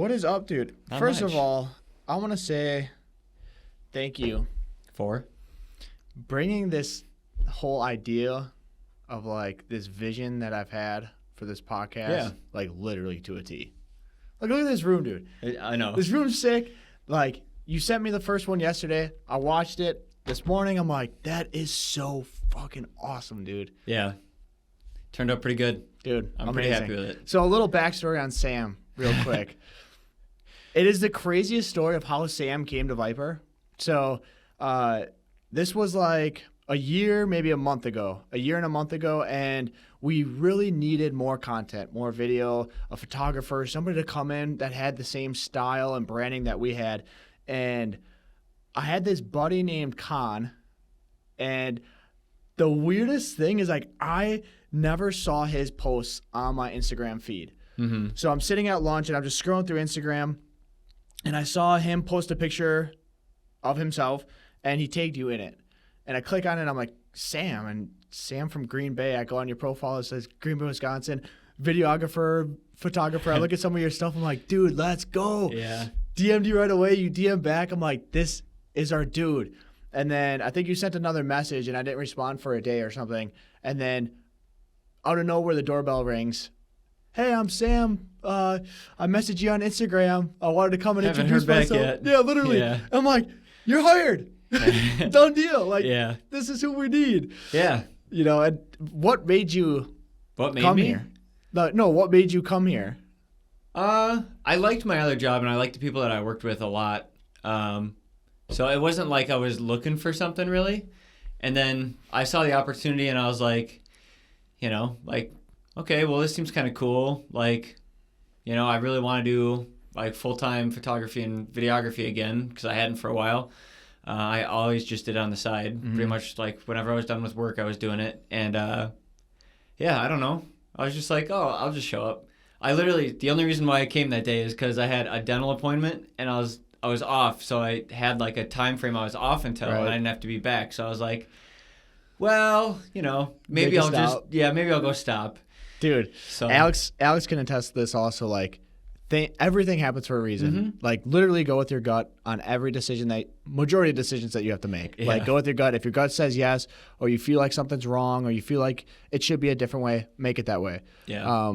What is up, dude? Not First much. of all, I want to say thank you For? bringing this whole idea of like this vision that I've had for this podcast, Yeah. like literally to a T. Like, look at this room, dude. I know. This room's sick. Like, you sent me the first one yesterday. I watched it this morning. I'm like, that is so fucking awesome, dude. Yeah. Turned out pretty good. Dude, I'm amazing. pretty happy with it. So a little backstory on Sam, real quick. It is the craziest story of how Sam came to Viper. So this was like a year, maybe a month ago, and we really needed more content, more video, a photographer, somebody to come in that had the same style and branding that we had. And I had this buddy named Khan, and the weirdest thing is like I never saw his posts on my Instagram feed. Mm-hmm. So I'm sitting at lunch and I'm just scrolling through Instagram, and I saw him post a picture of himself, and he tagged you in it. And I click on it, and I'm like, Sam, and Sam from Green Bay. I go on your profile, it says Green Bay, Wisconsin, videographer, photographer. I look at some of your stuff, I'm like, dude, let's go. Yeah. DM'd you right away, you DM back. I'm like, this is our dude. And then I think you sent another message, and I didn't respond for a day or something. And then out of nowhere, the doorbell rings. Hey, I'm Sam. I messaged you on Instagram. I wanted to come and Haven't introduce heard back myself. yet. Yeah, literally. Yeah. I'm like, you're hired. Done deal. Like, Yeah. this is who we need. Yeah. You know, and what made you What made come me? here? No, what made you come here? I liked my other job, and I liked the people that I worked with a lot. So it wasn't like I was looking for something really. And then I saw the opportunity, and I was like, okay, well, this seems kind of cool. Like, I really want to do like full-time photography and videography again because I hadn't for a while. I always just did it on the side. Mm-hmm. Pretty much like whenever I was done with work, I was doing it. And I don't know. I was just like, oh, I'll just show up. The only reason why I came that day is because I had a dental appointment and I was off. So I had like a time frame I was off until, Right. and I didn't have to be back. So I was like, well, maybe Make a I'll stop. maybe I'll go stop. Dude, So Alex can attest to this also. Like, everything happens for a reason. Mm-hmm. Like, literally go with your gut on every decision majority of decisions that you have to make. Yeah. Like, go with your gut. If your gut says yes, or you feel like something's wrong, or you feel like it should be a different way, make it that way. Yeah.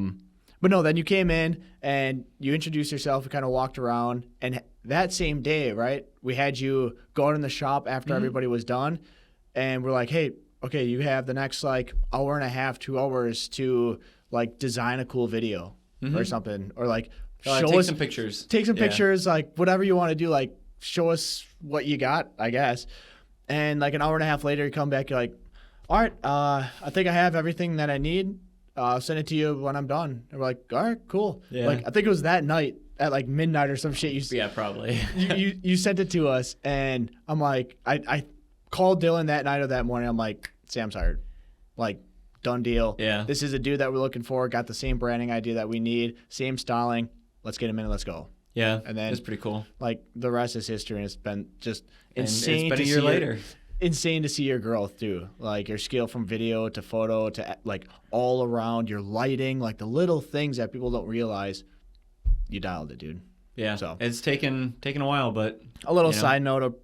But no, then you came in and you introduced yourself. We kind of walked around, and that same day, right, we had you go out in the shop after Mm-hmm. everybody was done, and we're like, hey, okay, you have the next like hour and a half, 2 hours to like design a cool video or something, or like take some pictures. Take some Yeah. pictures, like whatever you want to do, like show us what you got, I guess. And like an hour and a half later, you come back, you're like, all right, I think I have everything that I need. I'll send it to you when I'm done. And we're like, all right, cool. Yeah. Like, I think it was that night at like midnight or some shit. Yeah, probably. you sent it to us, and I'm like, I called Dylan that night or that morning. I'm like, Sam's hired. Like, done deal. Yeah. This is a dude that we're looking for. Got the same branding idea that we need. Same styling. Let's get him in and let's go. Yeah, And then it's pretty cool. Like, the rest is history, and it's been just And insane. it's been to a year see later. Insane to see your growth too. Like your skill from video to photo to like all around your lighting, like the little things that people don't realize. You dialed it, dude. Yeah, So. it's taken a while, but A little you know. side note of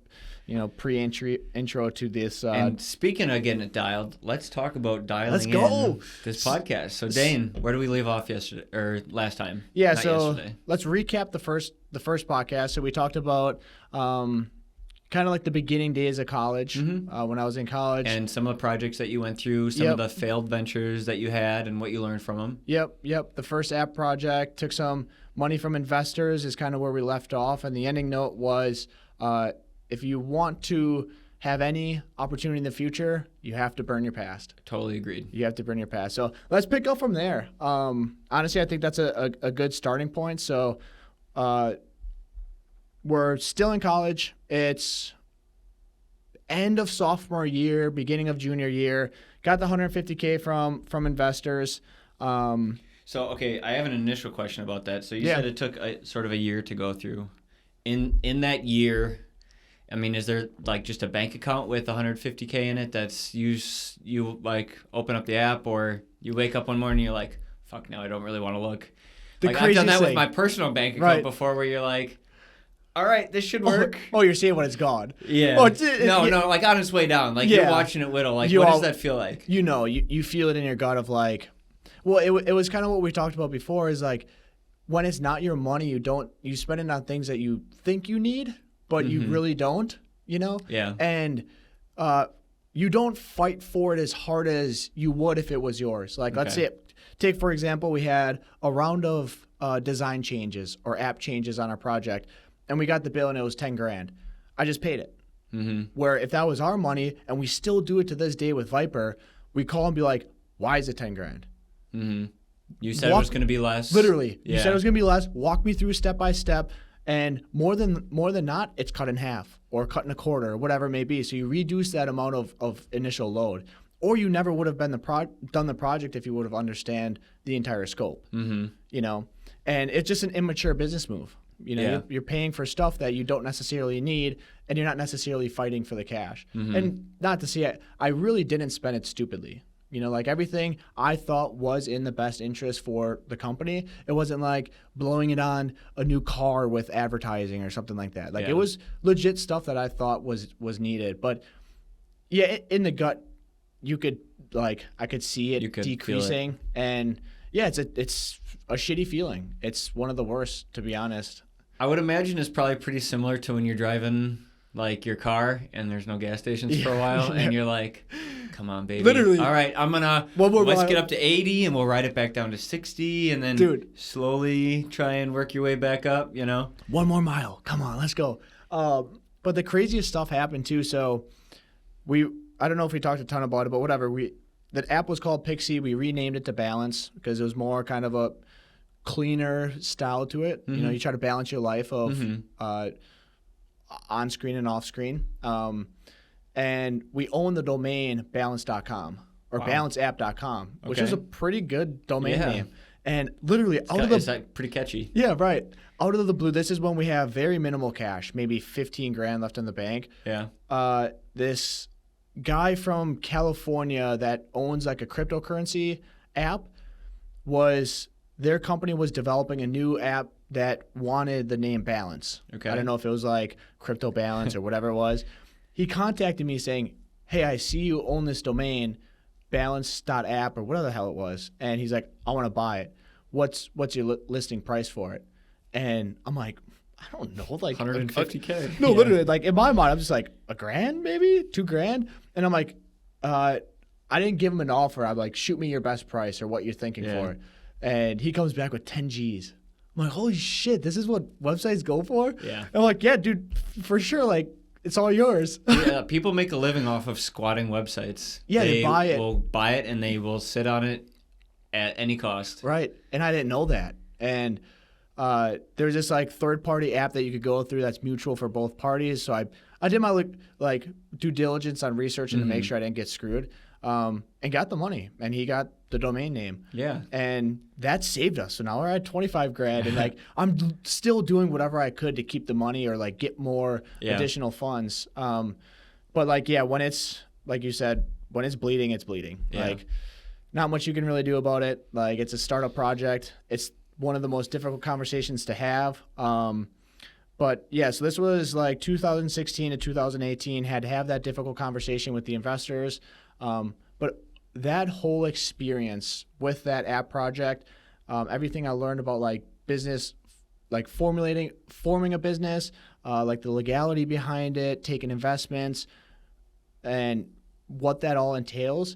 intro to this. And speaking of getting it dialed, let's talk about dialing Let's go. in this podcast. So Dayne, where do we leave off yesterday or last time? Yeah, Not so yesterday. let's recap the first podcast. So we talked about kind of like the beginning days of college when I was in college. And some of the projects that you went through, some Yep. of the failed ventures that you had, and what you learned from them. Yep. The first app project took some money from investors is kind of where we left off. And the ending note was if you want to have any opportunity in the future, you have to burn your past. Totally agreed. You have to burn your past. So let's pick up from there. Honestly, I think that's a good starting point. So we're still in college. It's end of sophomore year, beginning of junior year. Got the $150K from investors. So, okay, I have an initial question about that. So you Yeah. said it took sort of a year to go through. In that year, I mean, is there like just a bank account with $150K in it that's you like open up the app, or you wake up one morning and you're like, fuck, now I don't really want to look? Like I've done that with thing. my personal bank account Right. before, where you're like, all right, this should work. Oh, you're seeing when it's gone. Yeah. Oh, no, like on its way down. Like Yeah. you're watching it whittle. Like You what all- does that feel like? You feel it in your gut of like, well, it was kind of what we talked about before is like, when it's not your money, you spend it on things that you think you need, but you really don't, Yeah. And you don't fight for it as hard as you would if it was yours. Like, let's say, take for example, we had a round of design changes or app changes on our project, and we got the bill and it was $10,000. I just paid it. Where if that was our money, and we still do it to this day with Viper, we call and be like, why is it $10,000? You said it was going to be less. Literally, Yeah. you said it was going to be less. Walk me through step by step, and more than not, it's cut in half or cut in a quarter or whatever it may be. So you reduce that amount of initial load, or you never would have been done the project if you would have understand the entire scope. And it's just an immature business move. You're paying for stuff that you don't necessarily need, and you're not necessarily fighting for the cash. And not to say I really didn't spend it stupidly. Like everything I thought was in the best interest for the company. It wasn't like blowing it on a new car with advertising or something like that. Like it was legit stuff that I thought was needed. But yeah, in the gut, I could see it decreasing. And yeah, it's a shitty feeling. It's one of the worst, to be honest. I would imagine it's probably pretty similar to when you're driving like your car and there's no gas stations for a while and you're like, come on, baby. Literally. All right, let's get up to 80 and we'll ride it back down to 60 and then slowly try and work your way back up, One more mile. Come on, let's go. But the craziest stuff happened too. So I don't know if we talked a ton about it, but whatever. That app was called Pixie. We renamed it to Balance because it was more kind of a cleaner style to it. You try to balance your life of on screen and off screen. And we own the domain balance.com or balanceapp.com, which is a pretty good domain name. And literally is that pretty catchy? Yeah, right. Out of the blue, this is when we have very minimal cash, maybe $15,000 left in the bank. Yeah. This guy from California that owns like a cryptocurrency app their company was developing a new app that wanted the name Balance. Okay. I don't know if it was like Crypto Balance or whatever it was. He contacted me saying, hey, I see you own this domain, balance.app or whatever the hell it was. And he's like, I want to buy it. What's your listing price for it? And I'm like, I don't know, like $150K. No, literally, like in my mind, I'm just like $1,000, maybe $2,000. And I'm like, I didn't give him an offer. I'm like, shoot me your best price or what you're thinking for it. And he comes back with 10 G's. I'm like, holy shit, this is what websites go for? Yeah. And I'm like, yeah, dude, for sure. Like, it's all yours. Yeah, people make a living off of squatting websites. Yeah, they buy it. They will buy it and they will sit on it at any cost. Right. And I didn't know that. And there's this like third-party app that you could go through that's mutual for both parties. So I did my like due diligence on researching to make sure I didn't get screwed, and got the money. And he got the domain name. Yeah. And that saved us. So now we're at $25,000, and like I'm still doing whatever I could to keep the money or like get more additional funds. But like when it's like you said, when it's bleeding, it's bleeding. Yeah. Like not much you can really do about it. Like it's a startup project. It's one of the most difficult conversations to have. But yeah, so this was like 2016 to 2018, had to have that difficult conversation with the investors. But that whole experience with that app project, everything I learned about like business, like forming a business, like the legality behind it, taking investments, and what that all entails,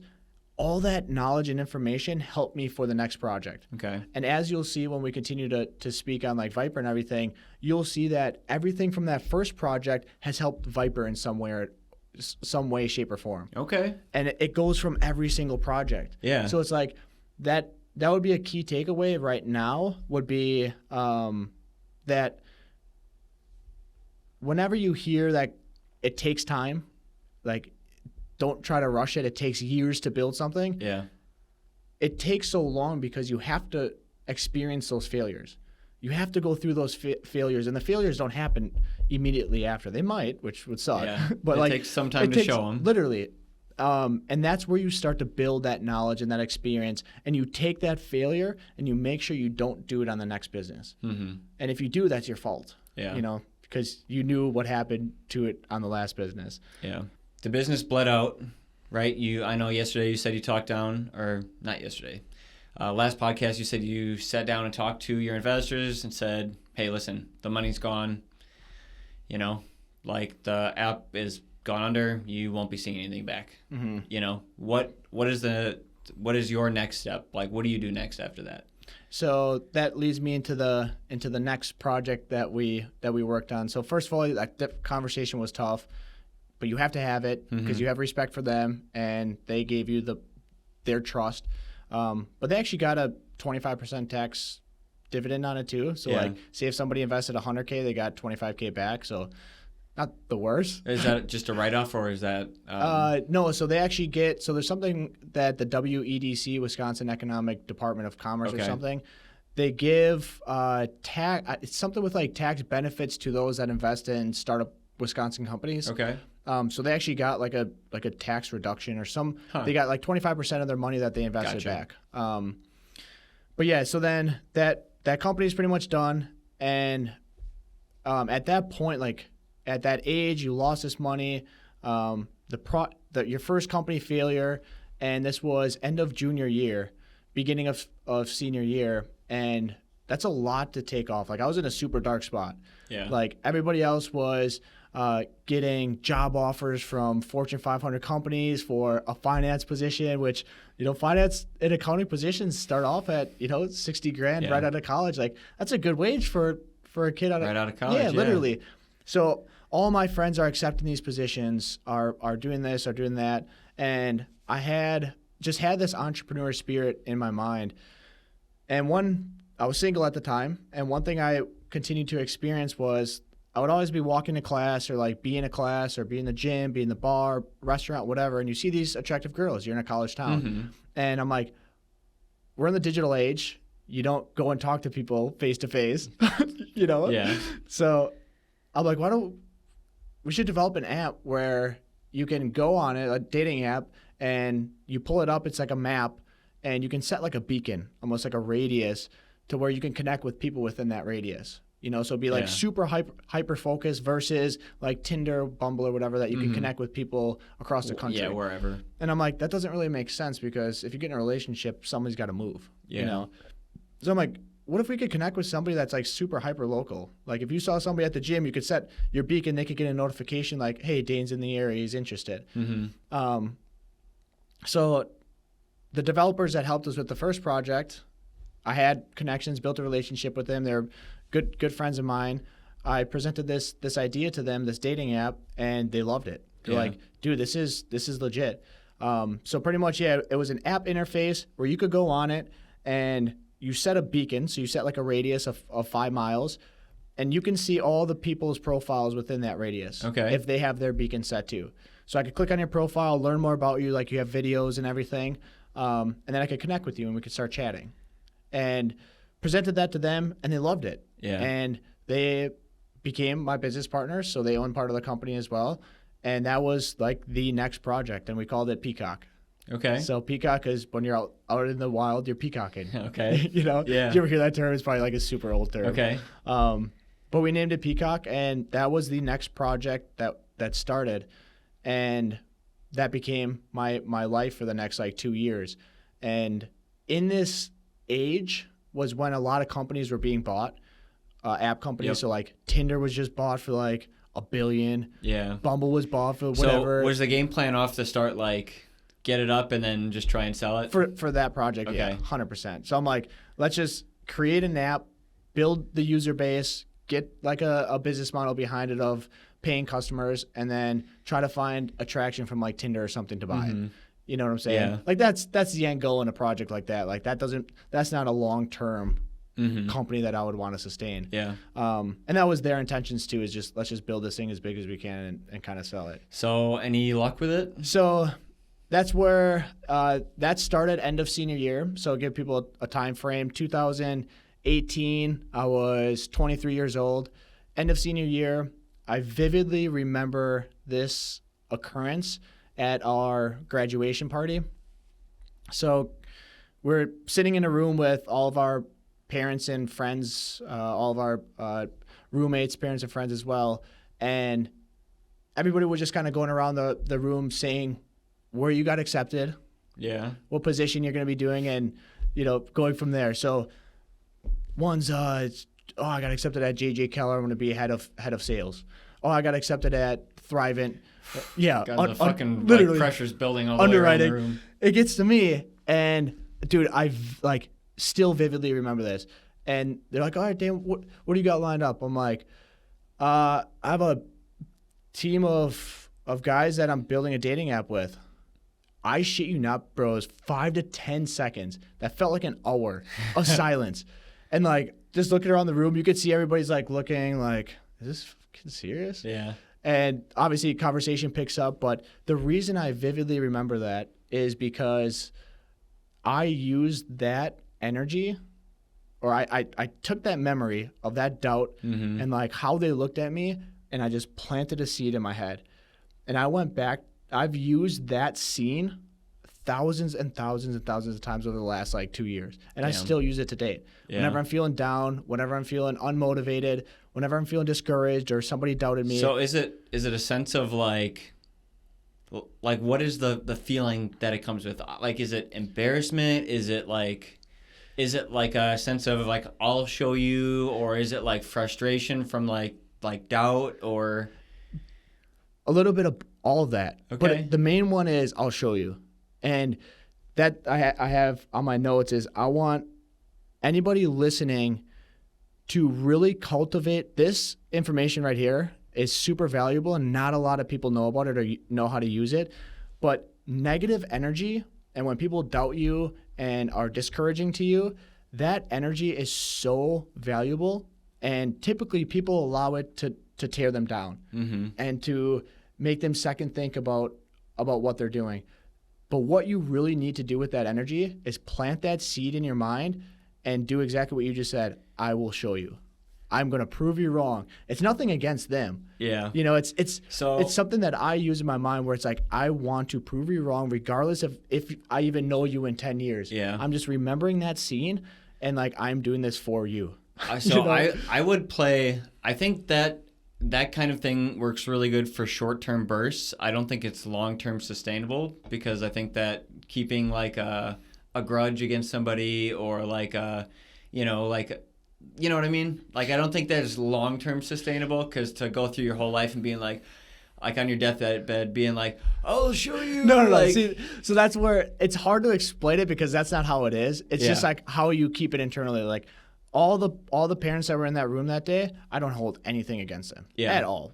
all that knowledge and information helped me for the next project. Okay. And as you'll see when we continue to speak on like Viper and everything, you'll see that everything from that first project has helped Viper in some way, shape, or form. Okay. And it goes from every single project. Yeah. So it's like that would be a key takeaway right now would be that whenever you hear that it takes time, like don't try to rush it. It takes years to build something. Yeah. It takes so long because you have to experience those failures. You have to go through those failures, and the failures don't happen immediately after. They might, which would suck. Yeah. But it takes some time to show them. Literally, And that's where you start to build that knowledge and that experience, and you take that failure and you make sure you don't do it on the next business. Mm-hmm. And if you do, that's your fault. Yeah. You know, because you knew what happened to it on the last business. Yeah. The business bled out, right? I know yesterday you said you talked down, or not yesterday. Last podcast you said you sat down and talked to your investors and said, hey, listen, the money's gone. You know, like the app is gone under, you won't be seeing anything back. Mm-hmm. You know, what is your next step? Like, what do you do next after that? So that leads me into the next project that we worked on. So first of all, that conversation was tough, but you have to have it because you have respect for them and they gave you their trust. But they actually got a 25% tax dividend on it too. So like, say if somebody invested $100K, they got $25K back. So not the worst. Is that just a write-off, or is that? No, so they actually get, so there's something that the WEDC, Wisconsin Economic Department of Commerce or something, they give tax, it's something with like tax benefits to those that invest in startup Wisconsin companies. Okay. So they actually got like a tax reduction or they got like 25% of their money that they invested back. But yeah, so then that company is pretty much done. And at that point, like, at that age, you lost this money, your first company failure, and this was end of junior year, beginning of senior year, and that's a lot to take off. Like, I was in a super dark spot. Yeah. Like, everybody else was getting job offers from Fortune 500 companies for a finance position, which, you know, finance and accounting positions start off at, you know, $60,000 right out of college. Like, that's a good wage for a kid right out of college. Yeah, literally. So all my friends are accepting these positions, are doing this, are doing that. And I had this entrepreneur spirit in my mind. And I was single at the time. And one thing I continued to experience was I would always be walking to class or like be in a class or be in the gym, be in the bar, restaurant, whatever. And you see these attractive girls. You're in a college town. Mm-hmm. And I'm like, we're in the digital age. You don't go and talk to people face to face, you know? Yeah. So I'm like, we should develop an app where you can go on it, a dating app, and you pull it up. It's like a map, and you can set like a beacon, almost like a radius, to where you can connect with people within that radius. You know, so it'd be like super hyper focused versus like Tinder, Bumble, or whatever that you can connect with people across the country. Yeah, wherever. And I'm like, that doesn't really make sense because if you get in a relationship, somebody's got to move. Yeah. You know, so I'm like, what if we could connect with somebody that's like super hyper local? Like if you saw somebody at the gym, you could set your beacon, they could get a notification like, hey, Dayne's in the area, he's interested. Mm-hmm. So the developers that helped us with the first project, I had connections, built a relationship with them. They're good friends of mine. I presented this idea to them, this dating app, and they loved it. They're like, dude, this is legit. So pretty much, it was an app interface where you could go on it and you set a beacon, so you set like a radius of 5 miles, and you can see all the people's profiles within that radius. Okay. If they have their beacon set too. So I could click on your profile, learn more about you, like you have videos and everything, and then I could connect with you and we could start chatting. And presented that to them, and they loved it. Yeah. And they became my business partners, so they own part of the company as well. And that was like the next project, and we called it Peacock. Okay. So peacock is when you're out in the wild, you're peacocking. Okay. You know? Yeah. If you ever hear that term, it's probably like a super old term. Okay. But we named it Peacock, and that was the next project that started. And that became my life for the next like 2 years. And in this age was when a lot of companies were being bought, app companies. Yep. So like Tinder was just bought for like $1 billion. Yeah. Bumble was bought for whatever. So was the game plan off the start like get it up and then just try and sell it? For that project, Okay. yeah, 100%. So I'm like, let's just create an app, build the user base, get like a business model behind it of paying customers, and then try to find attraction from like Tinder or something to buy it. You know what I'm saying? Yeah. Like that's the end goal in a project like that. Like that's not a long-term company that I would want to sustain. Yeah. And that was their intentions too, is let's just build this thing as big as we can and kind of sell it. So any luck with it? So that's where that started end of senior year. So give people a time frame. 2018, I was 23 years old. End of senior year, I vividly remember this occurrence. at our graduation party. So we're sitting in a room with all of our parents and friends, all of our roommates, parents and friends as well. And everybody was just kind of going around the room saying where you got accepted, Yeah. what position you're going to be doing, and, going from there. So one's, I got accepted at J.J. Keller. I'm going to be head of sales. Oh, I got accepted at Thrivent. Yeah. God, the fucking literally pressure's building all the way around the room. It gets to me, and dude, I've still vividly remember this. And they're like, all right, Dan, what do you got lined up? I'm like, I have a team of guys that I'm building a dating app with. I shit you not, bros, 5 to 10 seconds. That felt like an hour of silence. And just looking around the room, you could see everybody's looking like, is this fucking serious? Yeah. And obviously conversation picks up, but the reason I vividly remember that is because I used that energy, or I took that memory of that doubt and how they looked at me, and I just planted a seed in my head. And I went back. I've used that scene thousands and thousands and thousands of times over the last 2 years, and I still use it to date. Yeah. Whenever I'm feeling down, whenever I'm feeling unmotivated, whenever I'm feeling discouraged or somebody doubted me. So is it a sense of what is the feeling that it comes with? Is it embarrassment? Is it a sense of I'll show you, or is it frustration from doubt, or a little bit of all of that? Okay. But the main one is I'll show you. And that I have on my notes is I want anybody listening to really cultivate this information right here. Is super valuable, and not a lot of people know about it or know how to use it. But negative energy, and when people doubt you and are discouraging to you, that energy is so valuable, and typically people allow it to tear them down and to make them second think about what they're doing. But what you really need to do with that energy is plant that seed in your mind and do exactly what you just said. I will show you. I'm going to prove you wrong. It's nothing against them. Yeah. It's something that I use in my mind where it's I want to prove you wrong regardless of if I even know you in 10 years. Yeah. I'm just remembering that scene and I'm doing this for you. I would play, I think that kind of thing works really good for short-term bursts. I don't think it's long-term sustainable, because I think that keeping a grudge against somebody, or you know what I mean? I don't think that is long-term sustainable, because to go through your whole life and being on your deathbed being I'll show you. No. See, so that's where it's hard to explain it, because that's not how it is. It's just how you keep it internally. All the parents that were in that room that day, I don't hold anything against them at all.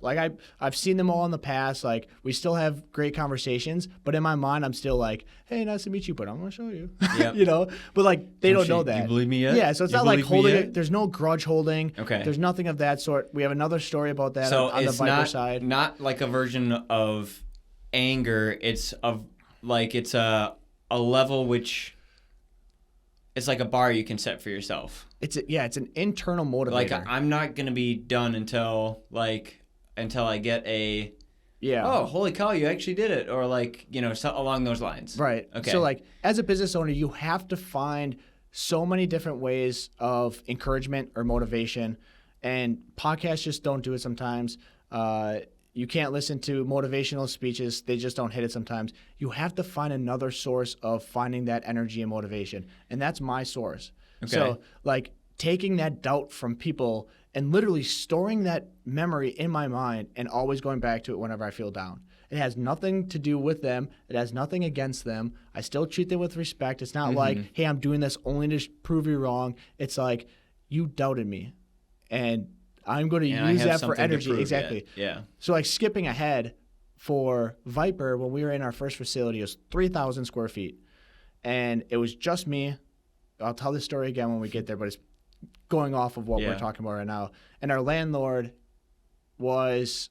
I've seen them all in the past. We still have great conversations, but in my mind, I'm still hey, nice to meet you, but I'm gonna show you. Yep. But they don't know that. You believe me yet? Yeah, so it's not holding it. There's no grudge holding. Okay. There's nothing of that sort. We have another story about that on the Viper side. Not a version of anger. It's it's a level which. It's a bar you can set for yourself. It's an internal motivator. I'm not gonna be done until I get a. Yeah. Oh, holy cow! You actually did it, or along those lines. Right. Okay. So as a business owner, you have to find so many different ways of encouragement or motivation, and podcasts just don't do it sometimes. You can't listen to motivational speeches. They just don't hit it sometimes. You have to find another source of finding that energy and motivation. And that's my source. Okay. So taking that doubt from people and literally storing that memory in my mind and always going back to it whenever I feel down. It has nothing to do with them. It has nothing against them. I still treat them with respect. It's not hey, I'm doing this only to prove you wrong. It's you doubted me. And I'm going to use that for energy. Exactly. Yeah. So skipping ahead for Viper, when we were in our first facility, it was 3,000 square feet. And it was just me. I'll tell this story again when we get there, but it's going off of what we're talking about right now. And our landlord was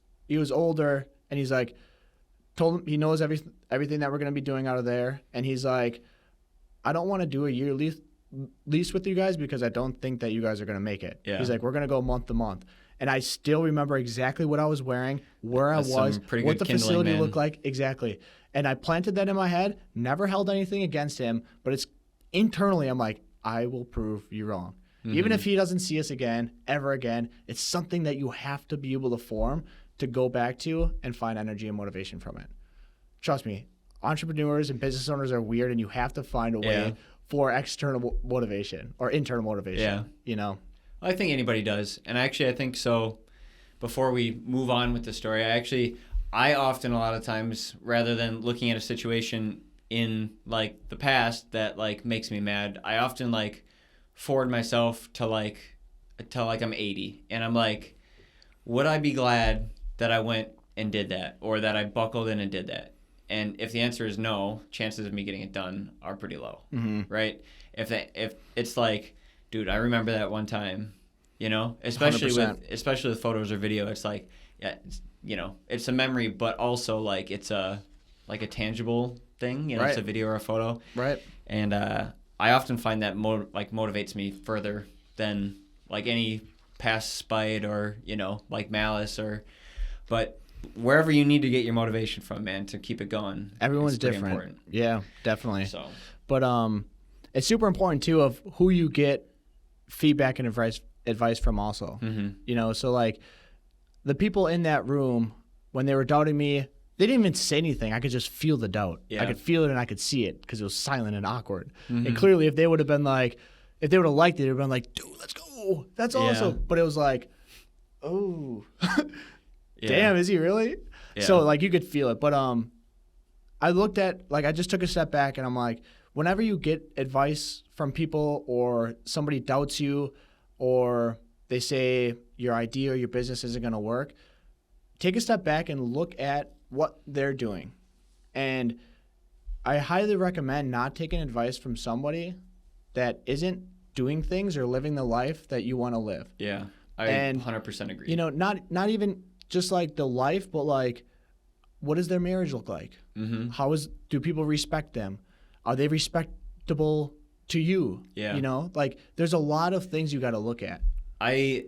older, and he's told him he knows everything that we're going to be doing out of there. And he's I don't want to do a year lease with you guys, because I don't think that you guys are going to make it. Yeah. He's we're going to go month to month. and I still remember exactly what I was wearing, where That's I was, some pretty what good the kindling, facility man. looked like. Exactly. And I planted that in my head, never held anything against him, but it's internally, I'm like, I will prove you wrong. Even if he doesn't see us again, ever again, it's something that you have to be able to form to go back to and find energy and motivation from it. Trust me, entrepreneurs and business owners are weird, and you have to find a way for external motivation or internal motivation. I think anybody does. And actually, I think so. Before we move on with the story, I often, a lot of times, rather than looking at a situation in like the past that like makes me mad, I often like forward myself to like I'm 80, and I'm like, would I be glad that I went and did that, or that I buckled in and did that? And if the answer is no, chances of me getting it done are pretty low, right? If it's like, dude, I remember that one time, especially 100%. with photos or video, it's like, yeah, it's a memory, but also like it's a tangible thing, Right. It's a video or a photo, Right. and I often find that motivates me further than like any past spite or like malice but wherever you need to get your motivation from, man, to keep it going. Everyone's it's pretty different. important. Yeah, definitely. So, But it's super important too of who you get feedback and advice from also. So like the people in that room, when they were doubting me, they didn't even say anything. I could just feel the doubt. Yeah. I could feel it and I could see it because it was silent and awkward. And clearly if they would have been like, if they would have liked it, they would have been like, dude, let's go. That's awesome. But it was like, oh, damn, is he really? Yeah. So like you could feel it. But I looked at, like, I just took a step back and I'm like, whenever you get advice from people or somebody doubts you or they say your idea or your business isn't going to work, take a step back and look at what they're doing. And I highly recommend not taking advice from somebody that isn't doing things or living the life that you want to live. Yeah, I 100% agree. Not even just like the life, but like, what does their marriage look like? Do people respect them? Are they respectable to you? Yeah. Like there's a lot of things you got to look at. I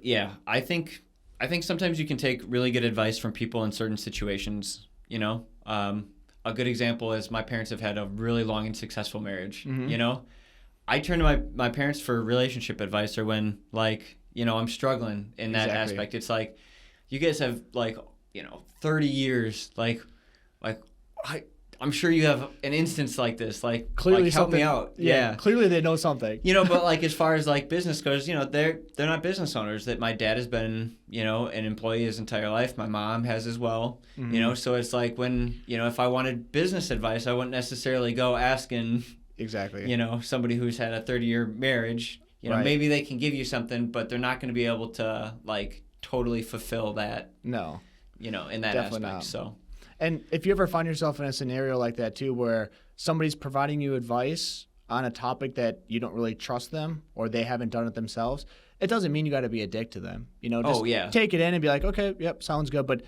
think sometimes you can take really good advice from people in certain situations. A good example is my parents have had a really long and successful marriage. I turn to my parents for relationship advice, or when like I'm struggling in that aspect. It's like, you guys have like 30 years. I'm sure you have an instance like this. Like, Clearly help me out. Yeah. Clearly they know something. But like as far as like business goes, they're not business owners. That my dad has been, an employee his entire life. My mom has as well. So it's like when, if I wanted business advice, I wouldn't necessarily go asking somebody who's had a 30-year marriage. Maybe they can give you something, but they're not going to be able to like totally fulfill that. No. In that Definitely aspect. not. So. And if you ever find yourself in a scenario like that too, where somebody's providing you advice on a topic that you don't really trust them or they haven't done it themselves, it doesn't mean you got to be a dick to them. Just take it in and be like, okay, yep, sounds good. But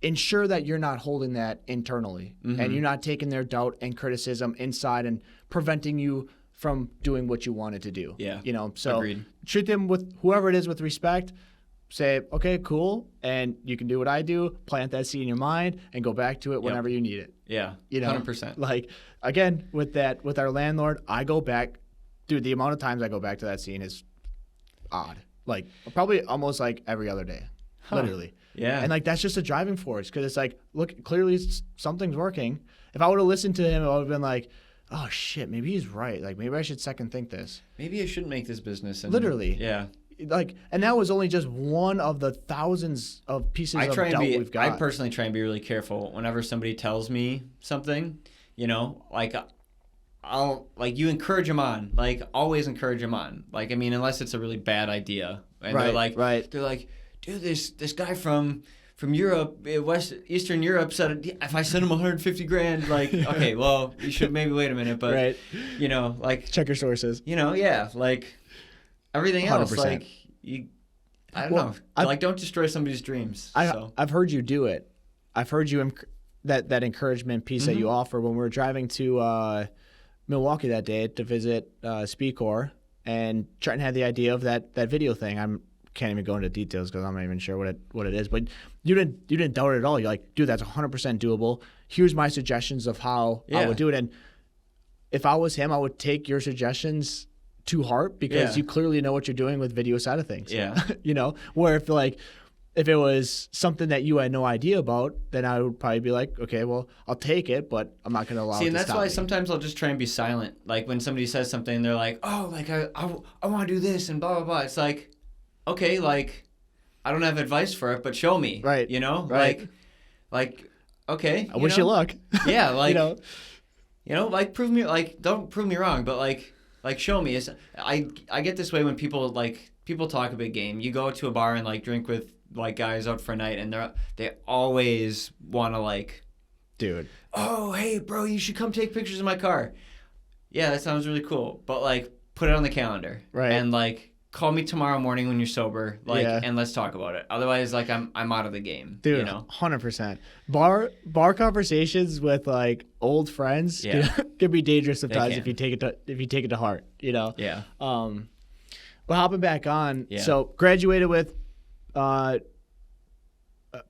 ensure that you're not holding that internally and you're not taking their doubt and criticism inside and preventing you from doing what you wanted to do. Yeah. So Agreed. Treat them with whoever it is with respect. Say, okay, cool, and you can do what I do, plant that seed in your mind, and go back to it whenever you need it. Yeah, 100%. Like, again, with our landlord, I go back, dude, the amount of times I go back to that scene is odd. Like, probably almost like every other day, literally. Yeah. And, like, that's just a driving force, because it's like, look, clearly something's working. If I would have listened to him, I would have been like, oh, shit, maybe he's right. Like, maybe I should second think this. Maybe I shouldn't make this business. Literally. Yeah. Like, and that was only just one of the thousands of pieces of doubt we've got. I personally try and be really careful whenever somebody tells me something, like I'll like, you encourage them on, like always encourage them on. Like, I mean, unless it's a really bad idea. And they're like, dude, this guy from Europe, Eastern Europe said if I send him 150 grand, like, okay, well, you should maybe wait a minute, but like, check your sources. Like, everything else, 100%. like, I don't know. Don't destroy somebody's dreams. I've heard you do it. I've heard you that encouragement piece that you offer when we were driving to Milwaukee that day to visit Speed Corps and trying to have the idea of that video thing. I'm can't even go into details because I'm not even sure what it is. But you didn't doubt it at all. You're like, dude, that's 100% doable. Here's my suggestions of how I would do it. And if I was him, I would take your suggestions to heart because you clearly know what you're doing with video side of things. Yeah. You know, where if it was something that you had no idea about, then I would probably be like, okay, well, I'll take it, but I'm not going to allow it to stop me. See, and that's why sometimes I'll just try and be silent. Like when somebody says something, they're like, oh, like I want to do this and blah, blah, blah. It's like, okay, like I don't have advice for it, but show me. Right. You know? Right. Like okay. I wish you luck. Yeah, like, like don't prove me wrong, but like show me. I get this way when people talk a big game. You go to a bar and like drink with like guys out for a night, and they always want to like, dude, oh hey bro, you should come take pictures of my car. Yeah, that sounds really cool, but like put it on the calendar, right? And like call me tomorrow morning when you're sober, like, and let's talk about it. Otherwise, like I'm out of the game, dude. You know, 100%. Bar conversations with like old friends can be dangerous sometimes if you take it to heart, you know. Yeah. But hopping back on, so graduated with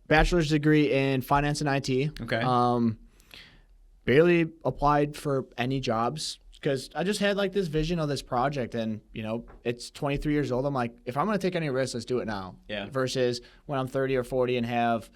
bachelor's degree in finance and IT. Okay. Barely applied for any jobs because I just had like this vision of this project, and it's 23 years old. I'm like, if I'm gonna take any risks, let's do it now. Yeah. Versus when I'm 30 or 40 and have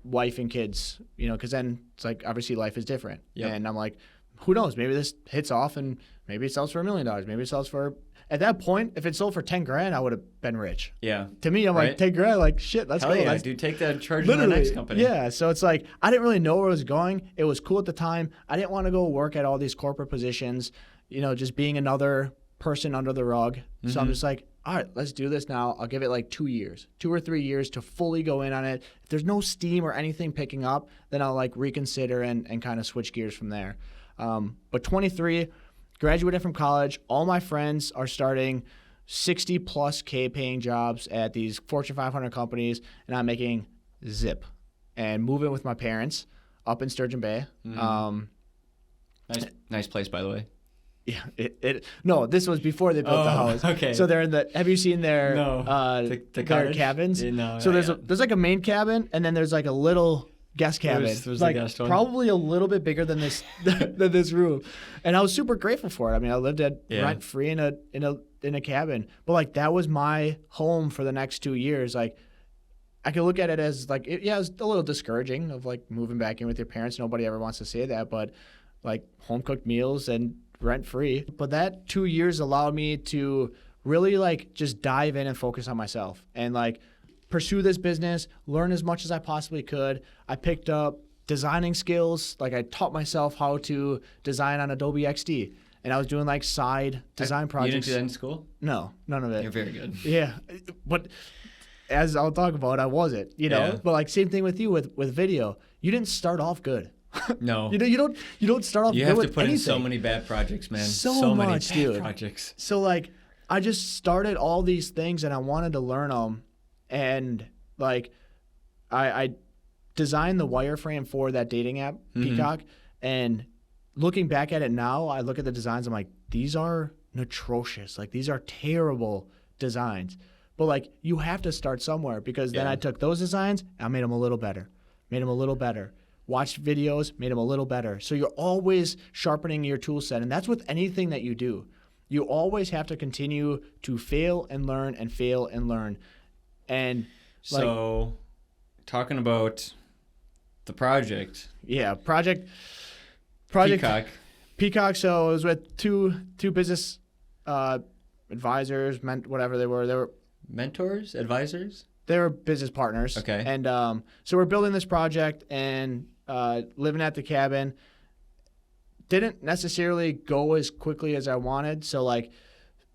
wife and kids, because then it's like obviously life is different. Yep. And I'm like, who knows? Maybe this hits off and maybe it sells for $1 million. Maybe it sells for. At that point, if it sold for $10,000, I would have been rich. Yeah. To me, I'm like, $10,000, like shit, let's go. Yeah, dude, take that charge to the next company. Yeah. So it's like I didn't really know where it was going. It was cool at the time. I didn't want to go work at all these corporate positions, just being another person under the rug. Mm-hmm. So I'm just like, all right, let's do this now. I'll give it like 2 or 3 years to fully go in on it. If there's no steam or anything picking up, then I'll like reconsider and kind of switch gears from there. But 23, graduated from college. All my friends are starting 60 plus K paying jobs at these Fortune 500 companies, and I'm making zip and moving with my parents up in Sturgeon Bay. Mm-hmm. Nice place, by the way. Yeah, no, this was before they built the house. Okay. So they're in have you seen their their cabins? No. So there's like a main cabin, and then there's like a little guest cabin. There's like the guest one. Probably a little bit bigger than this than this room. And I was super grateful for it. I mean, I lived rent free in a cabin. But like that was my home for the next 2 years. Like I could look at it as like it was a little discouraging of like moving back in with your parents. Nobody ever wants to say that, but like home cooked meals and rent free. But that 2 years allowed me to really like just dive in and focus on myself and like pursue this business, learn as much as I possibly could. I picked up designing skills. Like I taught myself how to design on Adobe XD. And I was doing like side design projects. You didn't do that in school? No, none of it. You're very good. Yeah. But as I'll talk about, I wasn't, Yeah. But like same thing with you with video. You didn't start off good. No. You don't start off good with anything. You have to put in so many bad projects, man. So many much, bad dude. projects. So like I just started all these things and I wanted to learn them. And like I designed the wireframe for that dating app, Peacock. And looking back at it now, I look at the designs, I'm like, these are atrocious. Like these are terrible designs. But like you have to start somewhere because then I took those designs, I made them a little better. Watched videos, made them a little better. So you're always sharpening your tool set. And that's with anything that you do. You always have to continue to fail and learn and fail and learn. And so talking about the project. Yeah, project Peacock. So it was with two business advisors, whatever they were. They were mentors, advisors? They were business partners. Okay. And so we're building this project and living at the cabin. Didn't necessarily go as quickly as I wanted. So like,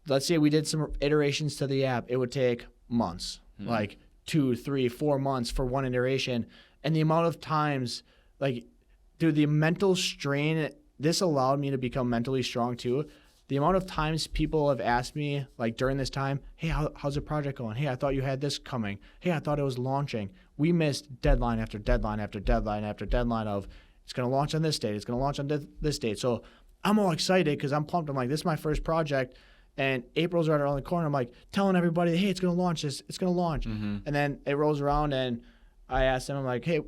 let's say we did some iterations to the app. It would take months, like 2, 3, 4 months for one iteration. And the amount of times, like, dude, the mental strain, this allowed me to become mentally strong too. The amount of times people have asked me, like during this time, hey, how's the project going? Hey, I thought you had this coming. Hey, I thought it was launching. We missed deadline after deadline after deadline after deadline of it's going to launch on this date. It's going to launch on this date. So I'm all excited because I'm pumped. I'm like, this is my first project. And April's right around the corner. I'm like telling everybody, hey, it's going to launch this. It's going to launch. Mm-hmm. And then it rolls around and I asked them, I'm like, hey,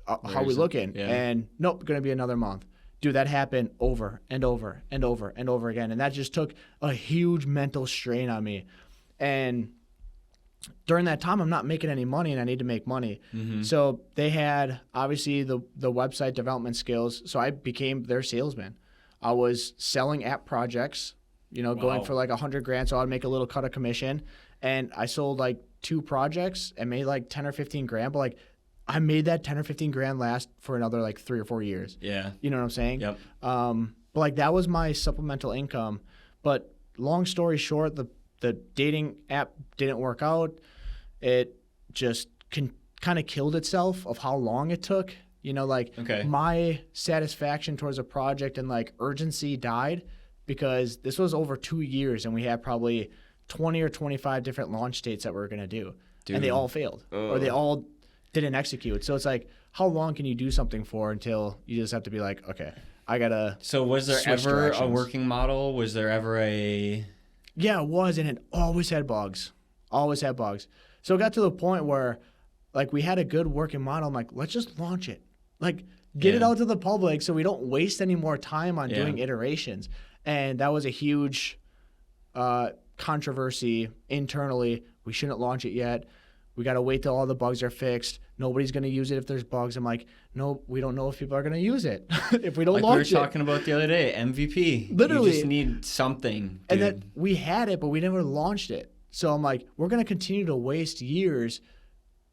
how we is it? looking? Yeah. And nope, going to be another month. Dude, that happened over and over and over and over again. And that just took a huge mental strain on me. And during that time, I'm not making any money and I need to make money. Mm-hmm. So they had obviously the website development skills. So I became their salesman. I was selling app projects, going for like $100,000. So I'd make a little cut of commission. And I sold like 2 projects and made like 10 or 15 grand. But like I made that 10 or 15 grand last for another like 3 or 4 years. Yeah. You know what I'm saying? Yep. But like that was my supplemental income. But long story short, the dating app didn't work out. It just kind of killed itself of how long it took. My satisfaction towards a project and like urgency died because this was over 2 years and we had probably 20 or 25 different launch dates that we were going to do. Dude. And they all failed or they all didn't execute. So it's like, how long can you do something for until you just have to be like, okay, I got to So was there switch ever directions. a working model? Was there ever a... Yeah, it was, and it always had bugs. Always had bugs. So it got to the point where, like, we had a good working model. I'm like, let's just launch it. Like, get it out to the public so we don't waste any more time on doing iterations. And that was a huge controversy internally. We shouldn't launch it yet. We got to wait till all the bugs are fixed. Nobody's going to use it if there's bugs. I'm like, no, we don't know if people are going to use it if we don't launch it. Like we were talking about the other day, MVP. Literally. You just need something, dude. And that we had it, but we never launched it. So I'm like, we're going to continue to waste years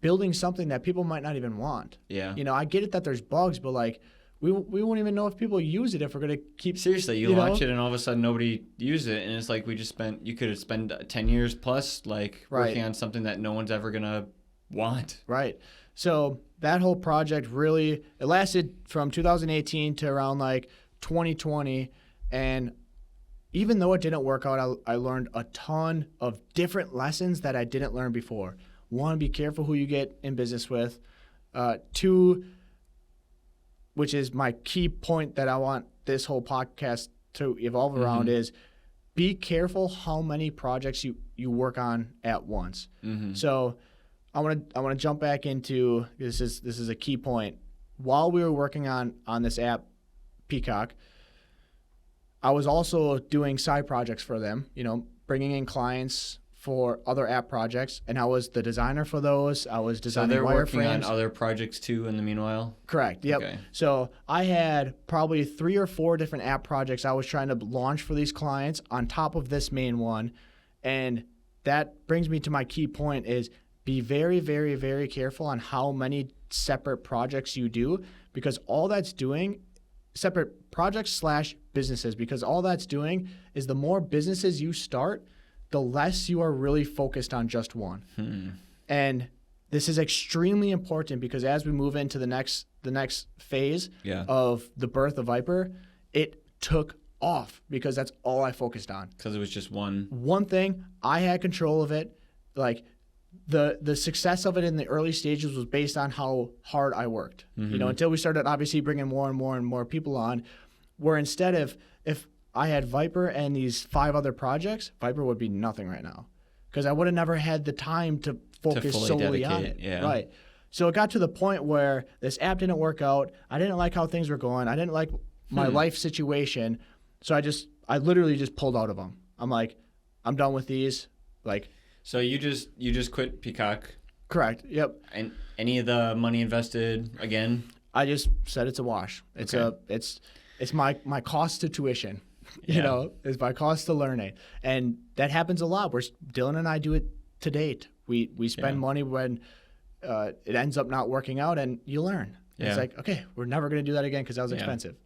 building something that people might not even want. Yeah. I get it that there's bugs, but like, we won't even know if people use it if we're going to keep... Seriously, you launch it and all of a sudden nobody used it. And it's like you could have spent 10 years plus like working on something that no one's ever going to want. Right. So that whole project really, it lasted from 2018 to around like 2020. And even though it didn't work out, I learned a ton of different lessons that I didn't learn before. 1, be careful who you get in business with. 2, which is my key point that I want this whole podcast to evolve around, is be careful how many projects you work on at once. Mm-hmm. So I want to jump back into this is a key point. While we were working on this app, Peacock, I was also doing side projects for them, bringing in clients for other app projects, and I was the designer for those. I was designing wireframes. So they're working on other projects too in the meanwhile? Correct, yep. Okay. So I had probably 3 or 4 different app projects I was trying to launch for these clients on top of this main one, and that brings me to my key point is be very, very, very careful on how many separate projects you do, because all that's doing, separate projects / businesses, because all that's doing is the more businesses you start, the less you are really focused on just one. And this is extremely important because as we move into the next phase of the birth of Viper, it took off because that's all I focused on. Because it was just one thing. I had control of it. Like the success of it in the early stages was based on how hard I worked. Until we started obviously bringing more and more and more people on, where instead of if I had Viper and these 5 other projects, Viper would be nothing right now because I would have never had the time to focus solely on it. Yeah. Right. So it got to the point where this app didn't work out. I didn't like how things were going. I didn't like my life situation. So I literally just pulled out of them. I'm like, I'm done with these. Like. So you just quit Peacock? Correct. Yep. And any of the money invested again? I just said it's a wash. It's it's my cost to tuition. Is my cost to learning. And that happens a lot. Dylan and I do it to date. We spend money when it ends up not working out, and you learn. Yeah. It's like, okay, we're never going to do that again because that was expensive.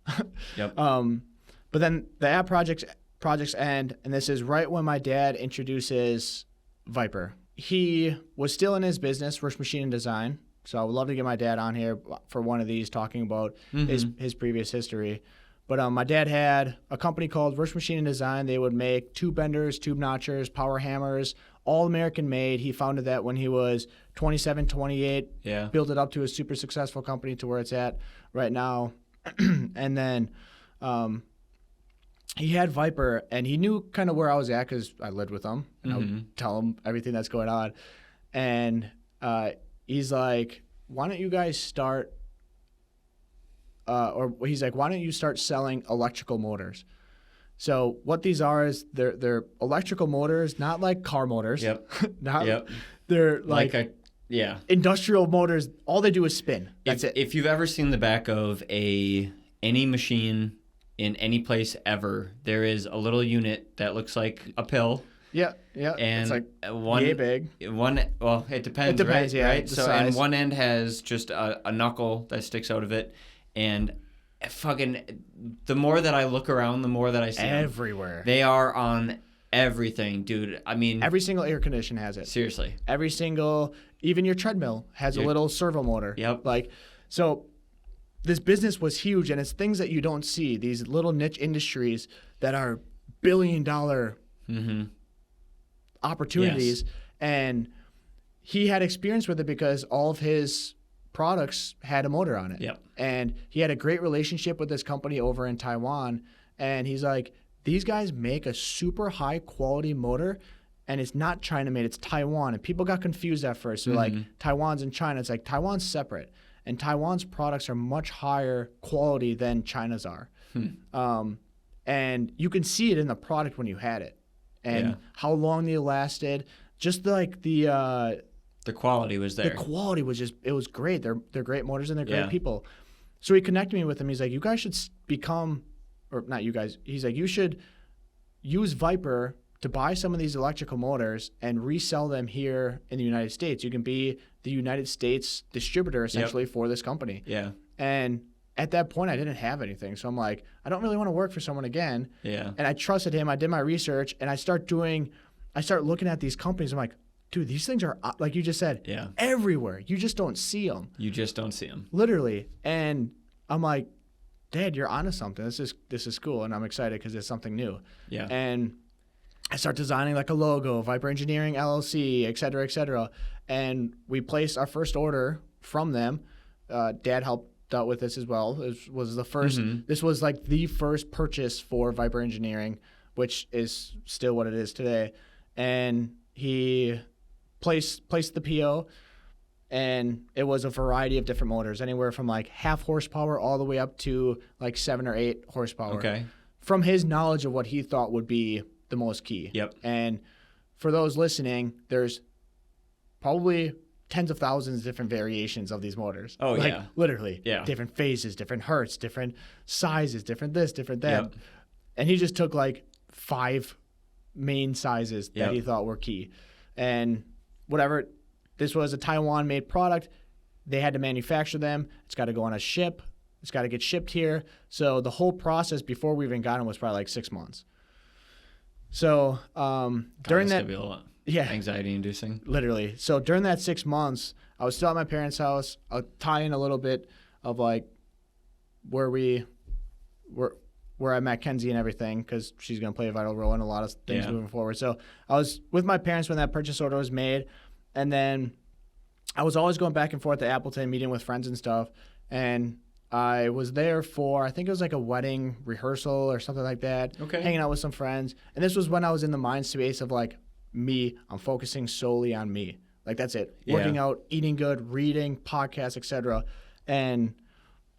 Yep. But then the app projects end, and this is right when my dad introduces Viper. He was still in his business, Rush Machine Design. So I would love to get my dad on here for one of these talking about his previous history. But my dad had a company called Rush Machine Design. They would make tube benders, tube notchers, power hammers, all American made. He founded that when he was 27, 28. Yeah. Built it up to a super successful company to where it's at right now. And then he had Viper, and he knew kind of where I was at because I lived with him. And I would tell him everything that's going on. And he's like, why don't you guys start, or he's like, why don't you start selling electrical motors? So what these are is they're electrical motors, not like car motors. Yep. Not, they're like industrial motors. All they do is spin. That's it. If you've ever seen the back of any machine in any place ever, there is a little unit that looks like a pill. Yeah. And it's like one yay big. Well, it depends. It depends, right? yeah. Right. The So, size. and one end has just a knuckle that sticks out of it, and fucking, the more that I look around, the more that I see 'em. Everywhere. They are on everything, dude. I mean, Every single air condition has it. seriously. Every single, even your treadmill has a little servo motor. Yep. Like, so this business was huge, and it's things that you don't see. These little niche industries that are billion-dollar opportunities. Yes. And he had experience with it because all of his products had a motor on it. Yep. And he had a great relationship with this company over in Taiwan. And he's like, these guys make a super high quality motor, and it's not China made, it's Taiwan. And people got confused at first. They're like, Taiwan's in China. It's like Taiwan's separate. And Taiwan's products are much higher quality than China's are. And you can see it in the product when you had it. And how long they lasted. Just like the quality was there. The quality was just, it was great. They're great motors and they're great people. So he connected me with him. He's like, you guys should become, or not you guys, he's like, you should use Viper to buy some of these electrical motors and resell them here in the United States. You can be the United States distributor essentially for this company. Yeah. And at that point, I didn't have anything. So I'm like, I don't really want to work for someone again. Yeah. And I trusted him. I did my research, and I start looking at these companies. I'm like, dude, these things are, like you just said, everywhere. You just don't see them. You just don't see them. Literally. And I'm like, Dad, you're onto something. This is cool, and I'm excited because it's something new. Yeah. And I start designing like a logo, Viper Engineering LLC, et cetera, et cetera. And we placed our first order from them. Dad helped out with this as well. It was the first. This was like the first purchase for Viper Engineering, which is still what it is today. And he placed the PO, and it was a variety of different motors, anywhere from like half horsepower all the way up to like 7 or 8 horsepower. Okay. From his knowledge of what he thought would be the most key. Yep. And for those listening, there's probably tens of thousands of different variations of these motors. Oh, like, yeah. Literally. Yeah. Different phases, different hertz, different sizes, different this, different that. Yep. And he just took like 5 main sizes that he thought were key. And whatever, this was a Taiwan-made product. They had to manufacture them. It's got to go on a ship. It's got to get shipped here. So the whole process before we even got them was probably like 6 months. So during that, be a lot. Yeah, anxiety-inducing. Literally. So during that 6 months, I was still at my parents' house. I'll tie in a little bit of like where I met Kenzie and everything, because she's going to play a vital role in a lot of things moving forward. So I was with my parents when that purchase order was made, and then I was always going back and forth to Appleton, meeting with friends and stuff, and I was there for, I think it was like a wedding rehearsal or something like that, hanging out with some friends. And this was when I was in the mind space of like, me, I'm focusing solely on me. Like, that's it. Working out, eating good, reading, podcasts, etc. And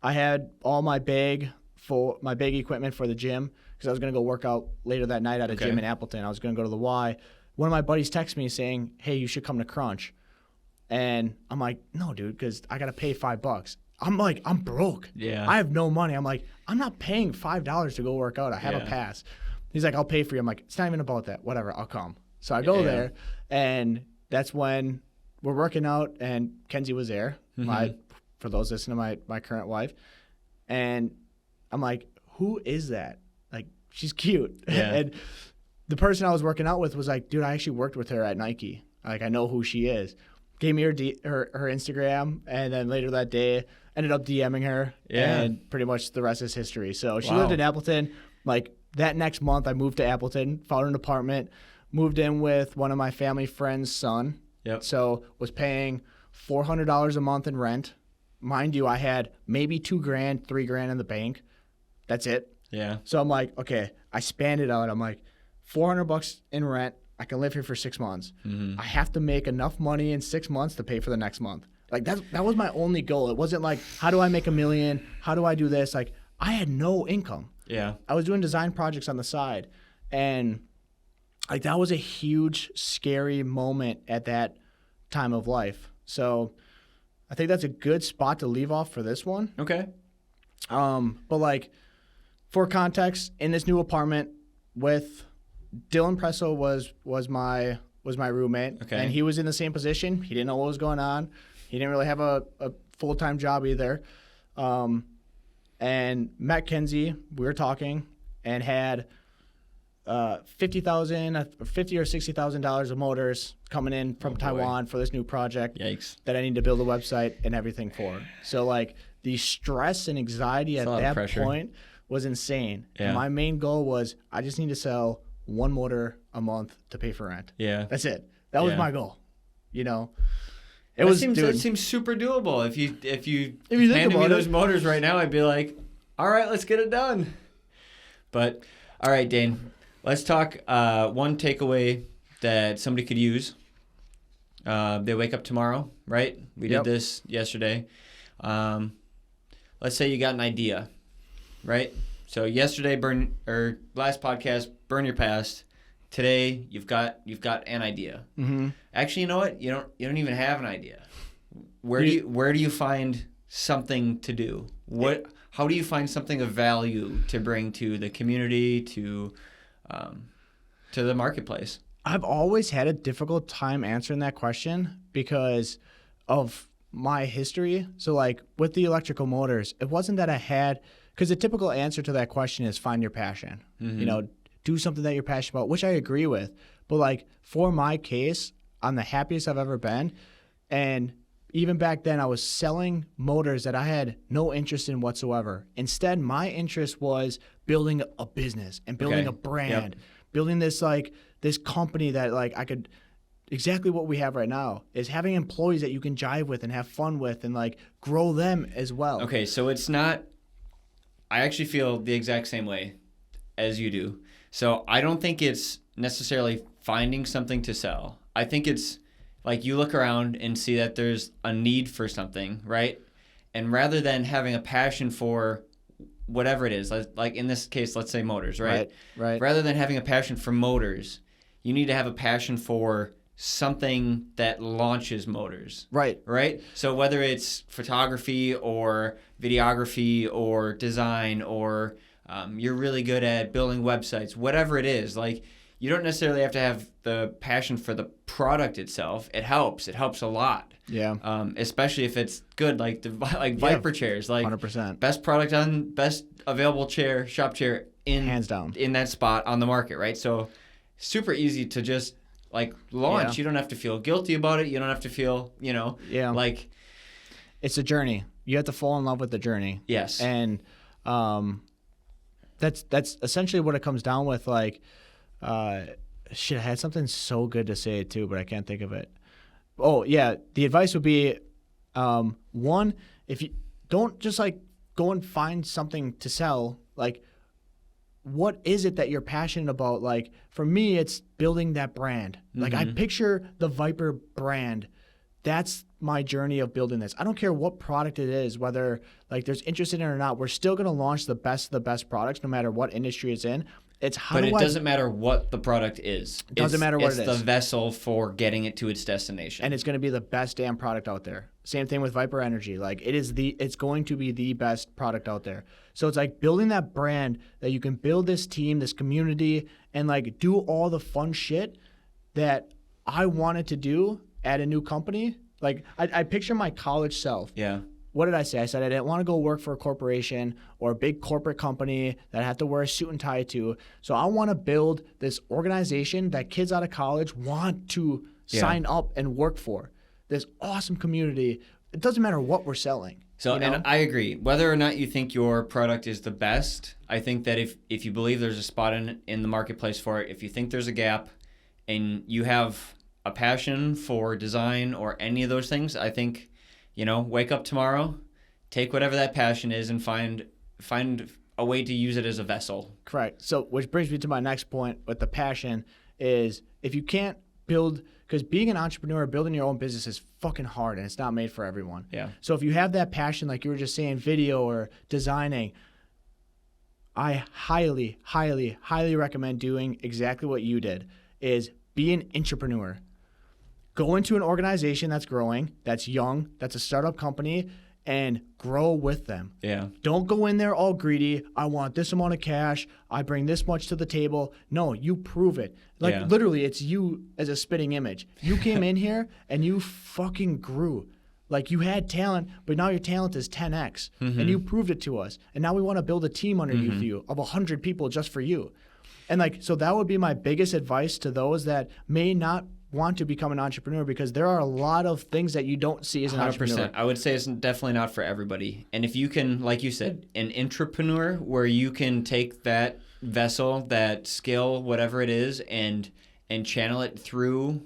I had all my big equipment for the gym, because I was going to go work out later that night at a gym in Appleton. I was going to go to the Y. One of my buddies texted me saying, hey, you should come to Crunch. And I'm like, no, dude, because I got to pay $5. I'm like, I'm broke. Yeah. I have no money. I'm like, I'm not paying $5 to go work out. I have a pass. He's like, I'll pay for you. I'm like, it's not even about that. Whatever, I'll come. So I go there, and that's when we're working out, and Kenzie was there, for those listening to my current wife. And I'm like, who is that? Like, she's cute. Yeah. And the person I was working out with was like, dude, I actually worked with her at Nike. Like, I know who she is. Gave me her Instagram, and then later that day, ended up DMing her, and pretty much the rest is history. So she lived in Appleton. Like, that next month, I moved to Appleton, found an apartment, moved in with one of my family friend's son. Yep. So was paying $400 a month in rent. Mind you, I had maybe $2,000, $3,000 in the bank. That's it. Yeah. So I'm like, okay, I spanned it out. I'm like, $400 in rent. I can live here for 6 months. Mm-hmm. I have to make enough money in 6 months to pay for the next month. Like that was my only goal. It wasn't like, how do I make $1 million? How do I do this? Like I had no income. Yeah. I was doing design projects on the side, and like that was a huge, scary moment at that time of life. So I think that's a good spot to leave off for this one. Okay. But like for context, in this new apartment with Dylan Presso was my roommate, Okay. and he was in the same position. He didn't know what was going on. He didn't really have a full-time job either. And Matt Kenzie, we were talking, and had $50,000 or $60,000 of motors coming in from Taiwan for this new project. Yikes. That I need to build a website and everything for. So like the stress and anxiety at that point was insane. Yeah. And my main goal was I just need to sell one motor a month to pay for rent. Yeah. That's it. That was my goal. You know. That seems super doable. If you think handed me about those it. motors right now, I'd be like, all right, let's get it done. But all right, Dane, let's talk one takeaway that somebody could use. They wake up tomorrow, right? We did this yesterday. Let's say you got an idea, right? So yesterday, last podcast, burn your past. Today, you've got an idea. Mm-hmm. Actually, you know what? You don't even have an idea. Where do you find something to do? How do you find something of value to bring to the community, to the marketplace? I've always had a difficult time answering that question because of my history. So like with the electrical motors, it wasn't that I had, because the typical answer to that question is find your passion. Mm-hmm. You know, do something that you're passionate about, which I agree with. But like for my case, I'm the happiest I've ever been. And even back then, I was selling motors that I had no interest in whatsoever. Instead, my interest was building a business and building a brand, building this company that like I could. Exactly what we have right now is having employees that you can jive with and have fun with and like grow them as well. Okay, so it's not. I actually feel the exact same way as you do. So I don't think it's necessarily finding something to sell. I think it's like you look around and see that there's a need for something, right? And rather than having a passion for whatever it is, like in this case, let's say motors, right? Right. Rather than having a passion for motors, you need to have a passion for something that launches motors. Right? So whether it's photography or videography or design or you're really good at building websites, whatever it is, like you don't necessarily have to have the passion for the product itself. It helps a lot. Yeah. Especially if it's good, like Viper chairs, like 100%. best available shop chair hands down in that spot on the market, right? So super easy to just like launch. Yeah. You don't have to feel guilty about it. You don't have to feel, like it's a journey. You have to fall in love with the journey. Yes. And that's essentially what it comes down with. Like, shit, I had something so good to say too, but I can't think of it. Oh yeah, the advice would be, one, if you don't just like go and find something to sell, like what is it that you're passionate about? Like for me, it's building that brand. Like I picture the Viper brand. That's my journey of building this. I don't care what product it is, whether like there's interest in it or not. We're still going to launch the best of the best products, no matter what industry it's in. It's how. But it doesn't matter what the product is. It doesn't matter what it is. It's the vessel for getting it to its destination. And it's going to be the best damn product out there. Same thing with Viper Energy. Like it's going to be the best product out there. So it's like building that brand that you can build this team, this community, and like do all the fun shit that I wanted to do at a new company. Like I picture my college self. Yeah. What did I say? I said I didn't want to go work for a corporation or a big corporate company that I have to wear a suit and tie to. So I want to build this organization that kids out of college want to sign up and work for. This awesome community. It doesn't matter what we're selling. So, and I agree. Whether or not you think your product is the best, I think that if you believe there's a spot in the marketplace for it, if you think there's a gap and you have a passion for design or any of those things, I think, wake up tomorrow, take whatever that passion is and find a way to use it as a vessel. Correct. So, which brings me to my next point with the passion is if you can't build, because being an entrepreneur, building your own business is fucking hard and it's not made for everyone. Yeah. So if you have that passion, like you were just saying, video or designing, I highly, highly, highly recommend doing exactly what you did, is be an entrepreneur. Go into an organization that's growing, that's young, that's a startup company, and grow with them. Yeah. Don't go in there all greedy. I want this amount of cash. I bring this much to the table. No, you prove it. Like literally, it's you as a spitting image. You came in here and you fucking grew. Like you had talent, but now your talent is 10x, and you proved it to us. And now we want to build a team underneath you of 100 people just for you. And like, so that would be my biggest advice to those that may not want to become an entrepreneur, because there are a lot of things that you don't see as an 100%. Entrepreneur. I would say it's definitely not for everybody. And if you can, like you said, an entrepreneur where you can take that vessel, that skill, whatever it is, and channel it through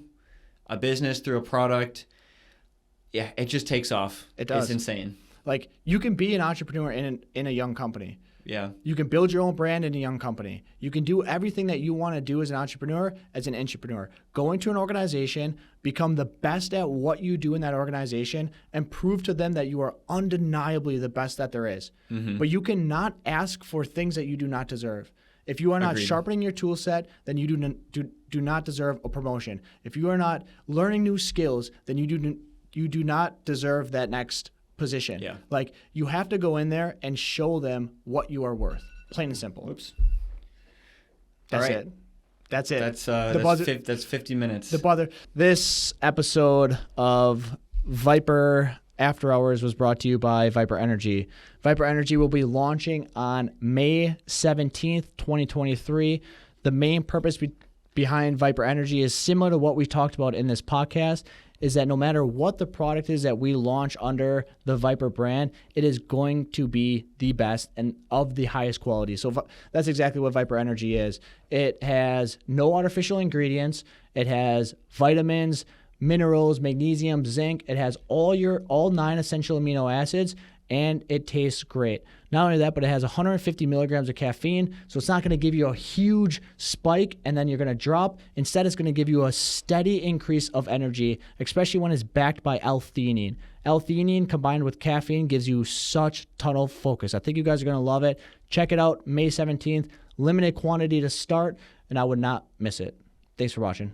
a business, through a product, yeah, it just takes off. It does. It's insane. Like you can be an entrepreneur in a young company. Yeah. You can build your own brand in a young company. You can do everything that you want to do as an entrepreneur. Go into an organization, become the best at what you do in that organization, and prove to them that you are undeniably the best that there is. But you cannot ask for things that you do not deserve. If you are not sharpening your tool set, then you do not deserve a promotion. If you are not learning new skills, then you do not deserve that next position. Yeah. Like you have to go in there and show them what you are worth. Plain and simple. Whoops. That's All right. it. That's it. That's 50 minutes. This episode of Viper After Hours was brought to you by Viper Energy. Viper Energy will be launching on May 17th, 2023. The main purpose behind Viper Energy is similar to what we talked about in this podcast, is that no matter what the product is that we launch under the Viper brand, it is going to be the best and of the highest quality. So that's exactly what Viper Energy is. It has no artificial ingredients. It has vitamins, minerals, magnesium, zinc. It has all 9 essential amino acids, and it tastes great. Not only that, but it has 150 milligrams of caffeine, so it's not going to give you a huge spike and then you're going to drop. Instead, it's going to give you a steady increase of energy, especially when it's backed by L-theanine. L-theanine combined with caffeine gives you such tunnel focus. I think you guys are going to love it. Check it out, May 17th. Limited quantity to start, and I would not miss it. Thanks for watching.